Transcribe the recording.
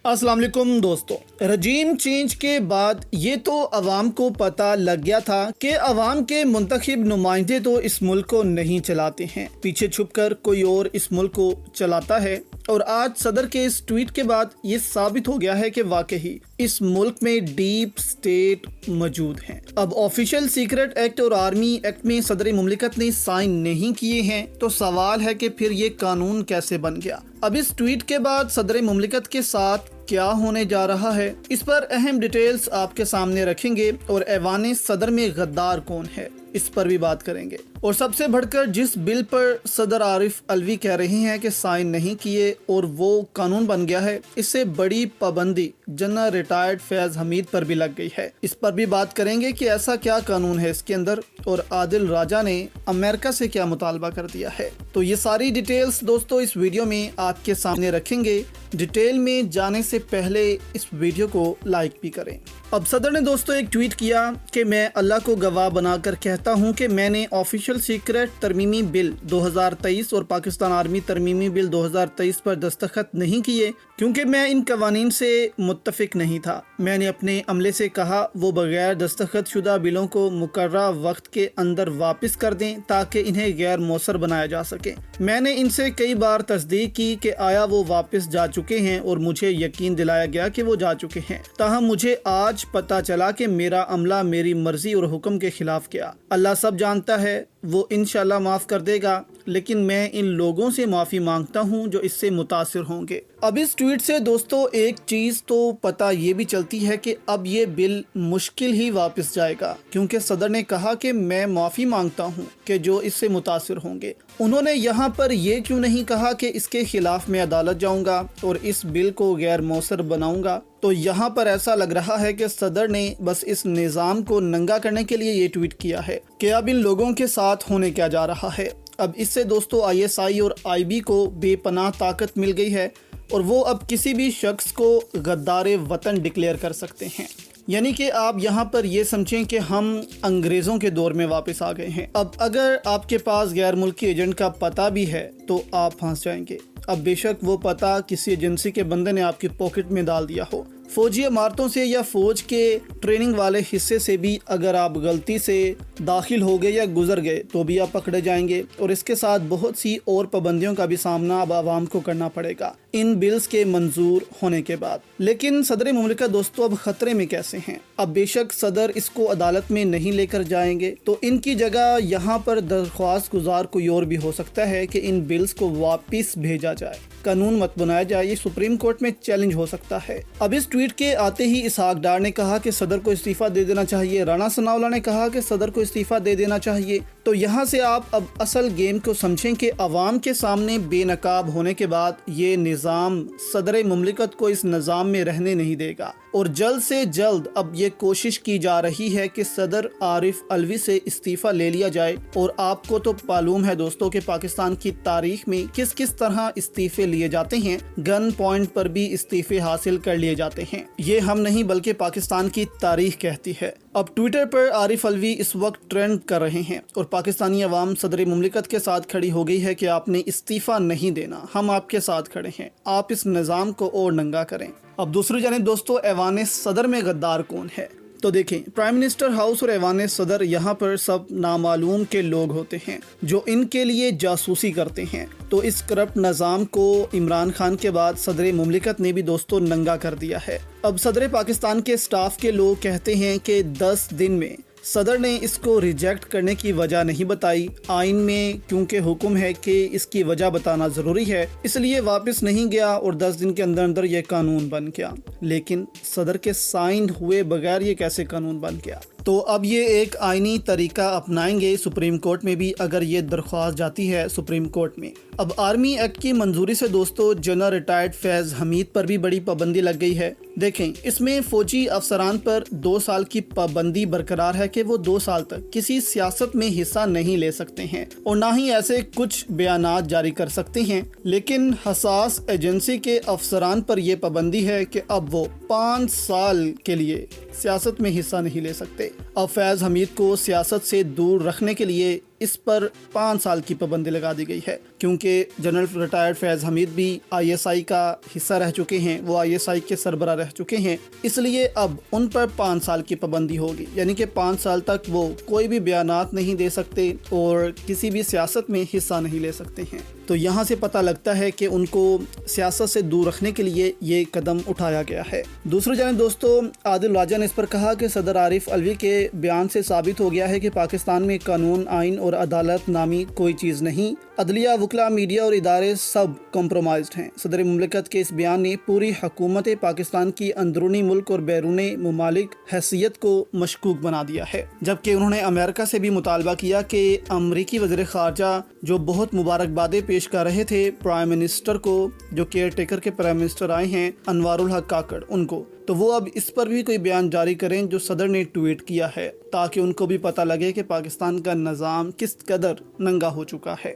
अस्सलाम वालेकुम दोस्तों, रजीम चेंज के बाद ये तो अवाम को पता लग गया था कि अवाम के मुंतखब नुमाइंदे तो इस मुल्क को नहीं चलाते हैं, पीछे छुपकर कोई और इस मुल्क को चलाता है। और आज सदर के इस ट्वीट के बाद ये साबित हो गया है कि वाकई इस मुल्क में डीप स्टेट मौजूद हैं। अब ऑफिशियल सीक्रेट एक्ट और आर्मी एक्ट में सदर मुमलिकत ने साइन नहीं किए हैं, तो सवाल है कि फिर ये कानून कैसे बन गया। अब इस ट्वीट के बाद सदर मुमलिकत के साथ क्या होने जा रहा है, इस पर अहम डिटेल्स आपके सामने रखेंगे और ऐवान सदर में गद्दार कौन है, इस पर भी बात करेंगे। और सबसे बढ़कर जिस बिल पर सदर आरिफ अलवी कह रहे हैं कि साइन नहीं किए और वो कानून बन गया है, इससे बड़ी पाबंदी जनरल रिटायर्ड फैज हमीद पर भी लग गई है। इस पर भी बात करेंगे कि ऐसा क्या कानून है इसके अंदर और आदिल राजा ने अमेरिका से क्या मुतालबा कर दिया है। तो ये सारी डिटेल्स दोस्तों इस वीडियो में आपके सामने रखेंगे। डिटेल में जाने से पहले इस वीडियो को लाइक भी करें। अब सदर ने दोस्तों एक ट्वीट किया कि मैं अल्लाह को गवाह बनाकर कहता हूं कि मैंने ऑफिशियल सीक्रेट तरमीमी बिल 2023 और पाकिस्तान आर्मी तरमीमी बिल 2023 पर दस्तखत नहीं किए क्योंकि मैं इन कवानीन से मुत्तफिक नहीं था। मैंने अपने अमले से कहा वो बगैर दस्तखत शुदा बिलों को मुकर्ररा वक्त के अंदर वापस कर दें ताकि इन्हें गैर मौसर बनाया जा सके। मैंने इनसे कई बार तस्दीक की कि आया वो वापस जा चुके हैं और मुझे यकीन दिलाया गया कि वो जा चुके हैं। ताहम मुझे आज पता चला कि मेरा अमला मेरी मर्जी और हुक्म के खिलाफ किया। अल्लाह सब जानता है, वो इंशाल्लाह माफ़ कर देगा, लेकिन मैं इन लोगों से माफ़ी मांगता हूं जो इससे मुतासिर होंगे। अब इस ट्वीट से दोस्तों एक चीज़ तो पता ये भी चलती है कि अब ये बिल मुश्किल ही वापस जाएगा, क्योंकि सदर ने कहा कि मैं माफ़ी मांगता हूं कि जो इससे मुतासिर होंगे। उन्होंने यहाँ पर ये क्यों नहीं कहा कि इसके खिलाफ मैं अदालत जाऊँगा और इस बिल को गैर मौसर बनाऊँगा। तो यहाँ पर ऐसा लग रहा है कि सदर ने बस इस निज़ाम को नंगा करने के लिए ये ट्वीट किया है कि अब इन लोगों के साथ होने क्या जा रहा है। अब इससे दोस्तों ISI और IB को बेपनाह ताकत मिल गई है और वो अब किसी भी शख्स को गद्दार वतन डिक्लेयर कर सकते हैं। यानी कि आप यहाँ पर ये समझें कि हम अंग्रेज़ों के दौर में वापस आ गए हैं। अब अगर आपके पास गैर मुल्की एजेंट का पता भी है तो आप फंस जाएंगे। अब बेशक वो पता किसी एजेंसी के बंदे ने आपकी पॉकेट में डाल दिया हो, फौजी इमारतों से या फौज के ट्रेनिंग वाले हिस्से से भी अगर आप गलती से दाखिल हो गए या गुजर गए तो भी आप पकड़े जाएंगे और इसके साथ बहुत सी और पाबंदियों का भी सामना अब आवाम को करना पड़ेगा इन बिल्स के मंजूर होने के बाद। लेकिन सदर मुमलिकत दोस्तों अब खतरे में कैसे हैं? अब बेशक सदर इसको अदालत में नहीं लेकर जाएंगे तो इनकी जगह यहाँ पर दरख्वास्त गुजार कोई और भी हो सकता है कि इन बिल्स को वापस भेजा जाए, कानून मत बनाया जाए। ये सुप्रीम कोर्ट में चैलेंज हो सकता है। अब इस ट्वीट के आते ही इसहाक डार ने कहा कि सदर को इस्तीफा दे देना चाहिए, राणा सनाउल्लाह ने कहा कि सदर को इस्तीफा दे देना चाहिए। तो यहाँ से आप अब असल गेम को समझें कि अवाम के सामने बेनकाब होने के बाद ये निज़ाम सदर मुमलिकत को इस निज़ाम में रहने नहीं देगा और जल्द से जल्द अब ये कोशिश की जा रही है कि सदर आरिफ अलवी से इस्तीफा ले लिया जाए। और आपको तो मालूम है दोस्तों कि पाकिस्तान की तारीख में किस किस तरह इस्तीफे लिए जाते हैं, गन पॉइंट पर भी इस्तीफे हासिल कर लिए जाते हैं। ये हम नहीं बल्कि पाकिस्तान की तारीख कहती है। अब ट्विटर पर आरिफ अलवी इस वक्त ट्रेंड कर रहे हैं और पाकिस्तानी अवाम सदर मुमलिकत के साथ खड़ी हो गई है कि आपने इस्तीफा नहीं देना, हम आपके साथ खड़े हैं, आप इस निज़ाम को और नंगा करें। अब दूसरी जानिब दोस्तों ऐवान सदर में गद्दार कौन है? तो देखें, प्राइम मिनिस्टर हाउस और ऐवान सदर यहाँ पर सब नामालूम के लोग होते हैं जो इनके लिए जासूसी करते हैं। तो इस करप्ट निज़ाम को इमरान खान के बाद सदर मुमलिकत ने भी दोस्तों नंगा कर दिया है। अब सदर पाकिस्तान के स्टाफ के लोग कहते हैं कि 10 दिन में सदर ने इसको रिजेक्ट करने की वजह नहीं बताई। आइन में क्योंकि हुक्म है कि इसकी वजह बताना ज़रूरी है, इसलिए वापस नहीं गया और 10 दिन के अंदर अंदर ये कानून बन गया। लेकिन सदर के साइन हुए बगैर ये कैसे कानून बन गया? तो अब ये एक आइनी तरीका अपनाएंगे सुप्रीम कोर्ट में भी अगर ये दरख्वास्त जाती है सुप्रीम कोर्ट में। अब आर्मी एक्ट की मंजूरी से दोस्तों जनरल रिटायर्ड फैज हमीद पर भी बड़ी पाबंदी लग गई है। देखें, इसमें फौजी अफसरान पर 2 साल की पाबंदी बरकरार है कि वो 2 साल तक किसी सियासत में हिस्सा नहीं ले सकते हैं और ना ही ऐसे कुछ बयानात जारी कर सकते हैं। लेकिन हसास एजेंसी के अफसरान पर यह पाबंदी है कि अब वो 5 साल के लिए सियासत में हिस्सा नहीं ले सकते। अब फैज हमीद को सियासत से दूर रखने के लिए اس پر 5 سال کی پابندی لگا دی گئی ہے، کیونکہ جنرل ریٹائرڈ فیض حمید بھی ISI کا حصہ رہ چکے ہیں، وہ ISI کے سربراہ رہ چکے ہیں، اس لیے اب ان پر 5 سال کی پابندی ہوگی، یعنی کہ 5 سال تک وہ کوئی بھی بیانات نہیں دے سکتے اور کسی بھی سیاست میں حصہ نہیں لے سکتے ہیں۔ تو یہاں سے پتہ لگتا ہے کہ ان کو سیاست سے دور رکھنے کے لیے یہ قدم اٹھایا گیا ہے۔ دوسری جانب دوستو، عادل راجہ نے اس پر کہا کہ صدر عارف علوی کے بیان سے ثابت ہو گیا ہے کہ پاکستان میں قانون، آئین اور عدالت نامی کوئی چیز نہیں، عدلیہ، وکلا، میڈیا اور ادارے سب کمپرومائزڈ ہیں۔ صدر مملکت کے اس بیان نے پوری حکومت پاکستان کی اندرونی ملک اور بیرون ممالک حیثیت کو مشکوک بنا دیا ہے، جبکہ انہوں نے امریکہ سے بھی مطالبہ کیا کہ امریکی وزیر خارجہ جو بہت مبارکبادیں پیش کر رہے تھے پرائم منسٹر کو، جو کیئر ٹیکر کے پرائم منسٹر آئے ہیں انوار الحق کاکڑ، ان کو، تو وہ اب اس پر بھی کوئی بیان جاری کریں جو صدر نے ٹویٹ کیا ہے، تاکہ ان کو بھی پتہ لگے کہ پاکستان کا نظام کس قدر ننگا ہو چکا ہے۔